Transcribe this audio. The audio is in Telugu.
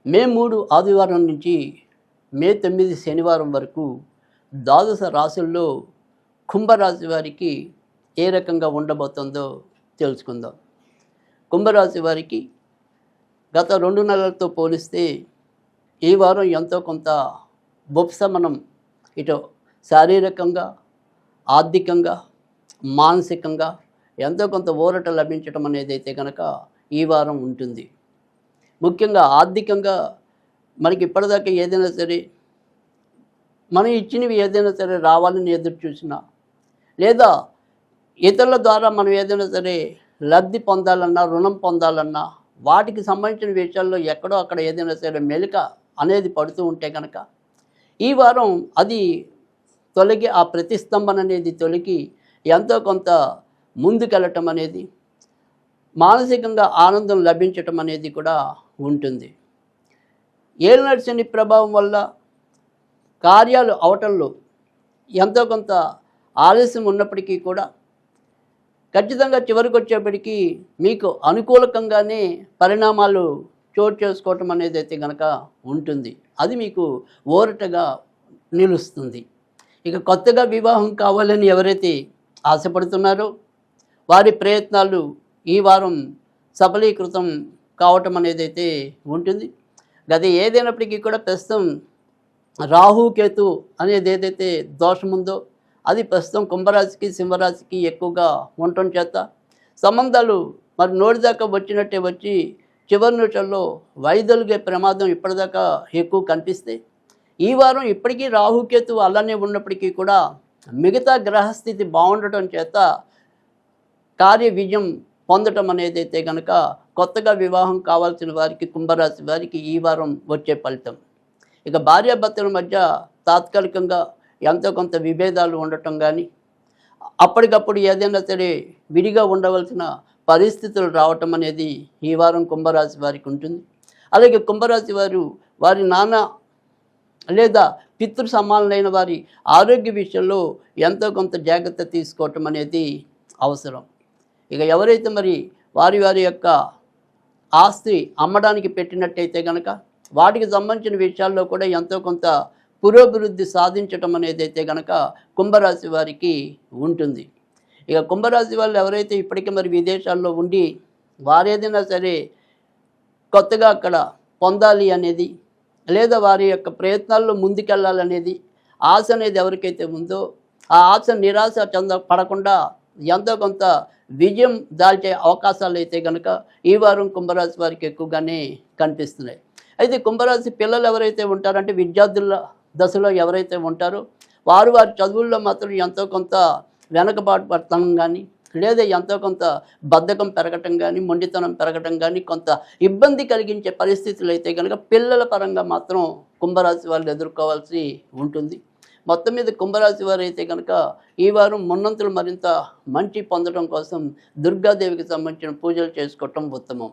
మే 3 ఆదివారం నుంచి మే 9 శనివారం వరకు ద్వాదశ రాశుల్లో కుంభరాశి వారికి ఏ రకంగా ఉండబోతుందో తెలుసుకుందాం. కుంభరాశి వారికి గత 2 నెలలతో పోలిస్తే ఈ వారం ఎంతో కొంత ఉపశమనం ఇటు శారీరకంగా, ఆర్థికంగా, మానసికంగా ఎంతో కొంత ఊరట లభించడం అనేది అయితే కనుక ఈ వారం ఉంటుంది. ముఖ్యంగా ఆర్థికంగా మనకి ఇప్పటిదాకా ఏదైనా సరే మనం ఇచ్చినవి ఏదైనా సరే రావాలని ఎదురు చూసినా, లేదా ఇతరుల ద్వారా మనం ఏదైనా సరే లబ్ధి పొందాలన్నా, రుణం పొందాలన్నా, వాటికి సంబంధించిన విషయాల్లో ఎక్కడో అక్కడ ఏదైనా సరే మెలిక అనేది పడుతూ ఉంటే కనుక ఈ వారం అది తొలగి, ఆ ప్రతిస్తంభన అనేది తొలగి ఎంతో కొంత ముందుకెళ్ళటం అనేది, మానసికంగా ఆనందం లభించటం అనేది కూడా ఉంటుంది. ఏలినాటి శని ప్రభావం వల్ల కార్యాలు అవటంలో ఎంతో కొంత ఆలస్యం ఉన్నప్పటికీ కూడా ఖచ్చితంగా చివరికి వచ్చేప్పటికీ మీకు అనుకూలకంగానే పరిణామాలు చోటు చేసుకోవటం అనేది అయితే కనుక ఉంటుంది. అది మీకు ఊరటగా నిలుస్తుంది. ఇక కొత్తగా వివాహం కావాలని ఎవరైతే ఆశపడుతున్నారో వారి ప్రయత్నాలు ఈ వారం సఫలీకృతం కావటం అనేది అయితే ఉంటుంది. గది ఏదైనప్పటికీ కూడా ప్రస్తుతం రాహుకేతు అనేది ఏదైతే దోషం ఉందో అది ప్రస్తుతం కుంభరాశికి, సింహరాశికి ఎక్కువగా ఉండటం చేత సంబంధాలు మరి నోటిదాకా వచ్చినట్టే వచ్చి చివరి నిమిషంలో వైదొలిగే ప్రమాదం ఇప్పటిదాకా ఎక్కువ కనిపిస్తే, ఈ వారం ఇప్పటికీ రాహుకేతు అలానే ఉన్నప్పటికీ కూడా మిగతా గ్రహస్థితి బాగుండటం చేత కార్య విజయం పొందటం అనేది అయితే కనుక కొత్తగా వివాహం కావాల్సిన వారికి, కుంభరాశి వారికి ఈ వారం వచ్చే ఫలితం. ఇక భార్యాభర్తల మధ్య తాత్కాలికంగా ఎంతో కొంత విభేదాలు ఉండటం కానీ, అప్పటికప్పుడు ఏదైనా సరే విడిగా ఉండవలసిన పరిస్థితులు రావటం అనేది ఈ వారం కుంభరాశి వారికి ఉంటుంది. అలాగే కుంభరాశి వారు వారి నాన్న లేదా పితృ సమానులైన వారి ఆరోగ్య విషయంలో ఎంతో కొంత జాగ్రత్త తీసుకోవటం అనేది అవసరం. ఇక ఎవరైతే మరి వారి వారి యొక్క ఆస్తి అమ్మడానికి పెట్టినట్టయితే కనుక వాటికి సంబంధించిన విషయాల్లో కూడా ఎంతో కొంత పురోభివృద్ధి సాధించటం అనేది అయితే కనుక కుంభరాశి వారికి ఉంటుంది. ఇక కుంభరాశి వాళ్ళు ఎవరైతే ఇప్పటికీ మరి విదేశాల్లో ఉండి వారేదైనా సరే కొత్తగా అక్కడ పొందాలి అనేది, లేదా వారి యొక్క ప్రయత్నాల్లో ముందుకెళ్ళాలనేది ఆశ అనేది ఎవరికైతే ఉందో ఆ ఆశ నిరాశ పడకుండా ఎంతో కొంత విజయం దాల్చే అవకాశాలు అయితే కనుక ఈ వారం కుంభరాశి వారికి ఎక్కువగానే కనిపిస్తున్నాయి. అయితే కుంభరాశి పిల్లలు ఎవరైతే ఉంటారంటే విద్యార్థుల దశలో ఎవరైతే ఉంటారో వారు వారి చదువుల్లో మాత్రం ఎంతో కొంత వెనకబాటు పడటం కానీ, లేదా ఎంతో కొంత బద్ధకం పెరగటం కానీ, మొండితనం పెరగటం కానీ, కొంత ఇబ్బంది కలిగించే పరిస్థితులు అయితే కనుక పిల్లల పరంగా మాత్రం కుంభరాశి వాళ్ళు ఎదుర్కోవాల్సి ఉంటుంది. మొత్తం మీద కుంభరాశి వారు అయితే కనుక ఈ వారం మున్నంతులు మరింత మంచి పొందడం కోసం దుర్గాదేవికి సంబంధించిన పూజలు చేసుకోవటం ఉత్తమం.